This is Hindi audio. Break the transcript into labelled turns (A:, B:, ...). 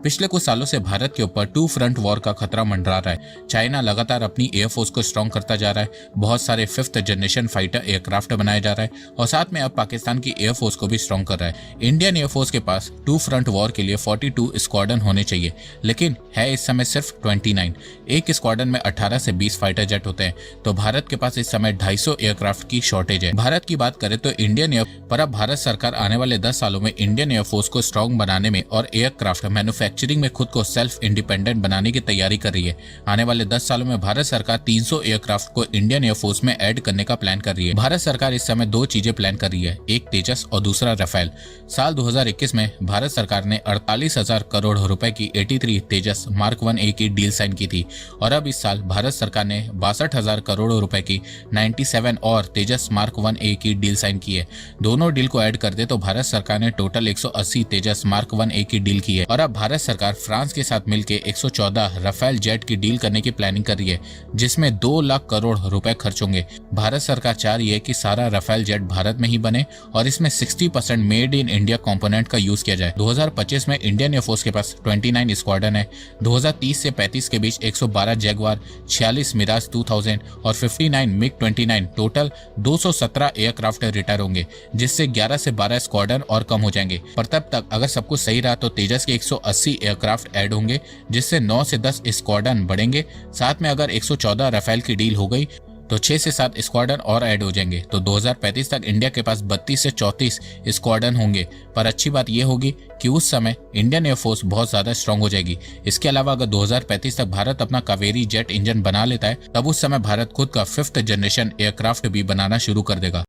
A: पिछले कुछ सालों से भारत के ऊपर टू फ्रंट वॉर का खतरा मंडरा रहा है। चाइना लगातार अपनी एयरफोर्स को स्ट्रॉन्ग करता जा रहा है, बहुत सारे 5th जनरेशन फाइटर एयरक्राफ्ट बनाया जा रहा है और साथ में अब पाकिस्तान की एयरफोर्स को भी स्ट्रॉन्ग कर रहा है। इंडियन एयरफोर्स के पास टू फ्रंट वॉर के लिए 42 स्क्वाड्रन होने चाहिए, लेकिन है इस समय सिर्फ 29। एक स्क्वाड्रन में 18 से 20 फाइटर जेट होते हैं, तो भारत के पास इस समय 250 एयरक्राफ्ट की शॉर्टेज है। भारत की बात करें तो इंडियन एयर पर अब भारत सरकार आने वाले 10 सालों में इंडियन एयरफोर्स को स्ट्रॉन्ग बनाने में और एयरक्राफ्ट मैन्युफैक्चरिंग में खुद को सेल्फ इंडिपेंडेंट बनाने की तैयारी कर रही है। आने वाले 10 सालों में भारत सरकार 300 एयरक्राफ्ट को इंडियन एयरफोर्स में ऐड करने का प्लान कर रही है। भारत सरकार इस समय 2 चीजें प्लान कर रही है, एक तेजस और दूसरा राफेल। साल 2021 में भारत सरकार ने 48,000 करोड़ रुपए की 83 तेजस मार्क 1A की डील साइन की थी और अब इस साल भारत सरकार ने 62,000 करोड़ रुपए की 97 और तेजस मार्क 1A की डील साइन की है। दोनों डील को ऐड कर दे तो भारत सरकार ने टोटल 180 तेजस मार्क 1A की डील की है और अब भारत सरकार फ्रांस के साथ मिलकर 114 राफेल जेट की डील करने की प्लानिंग कर रही है, जिसमें 2 लाख करोड़ रुपए खर्च होंगे। भारत सरकार चाह रही है कि सारा राफेल जेट भारत में ही बने और इसमें 60% मेड इन इंडिया कंपोनेंट का यूज किया जाए। 2025 में इंडियन एयरफोर्स के पास 29 स्क्वाड्रन है। 2030 से 35 के बीच 112 जैगवार, 46 मिराज 2000 और 59 मिग 29 टोटल 217 एयरक्राफ्ट रिटायर होंगे, जिससे 11 से 12 स्क्वाड्रन और कम हो जाएंगे। पर तब तक अगर सब कुछ सही रहा तो तेजस के 180 एयरक्राफ्ट ऐड होंगे, जिससे 9 से 10 स्क्वाड्रन बढ़ेंगे। साथ में अगर 114 राफेल की डील हो गई तो 6 से 7 स्क्वाड्रन और ऐड हो जाएंगे, तो 2035 तक इंडिया के पास 32 से 34 स्क्वाड्रन होंगे। पर अच्छी बात यह होगी कि उस समय इंडियन एयरफोर्स बहुत ज्यादा स्ट्रांग हो जाएगी। इसके अलावा अगर 2035 तक भारत अपना कावेरी जेट इंजन बना लेता है, तब उस समय भारत खुद का 5th जनरेशन एयरक्राफ्ट भी बनाना शुरू कर देगा।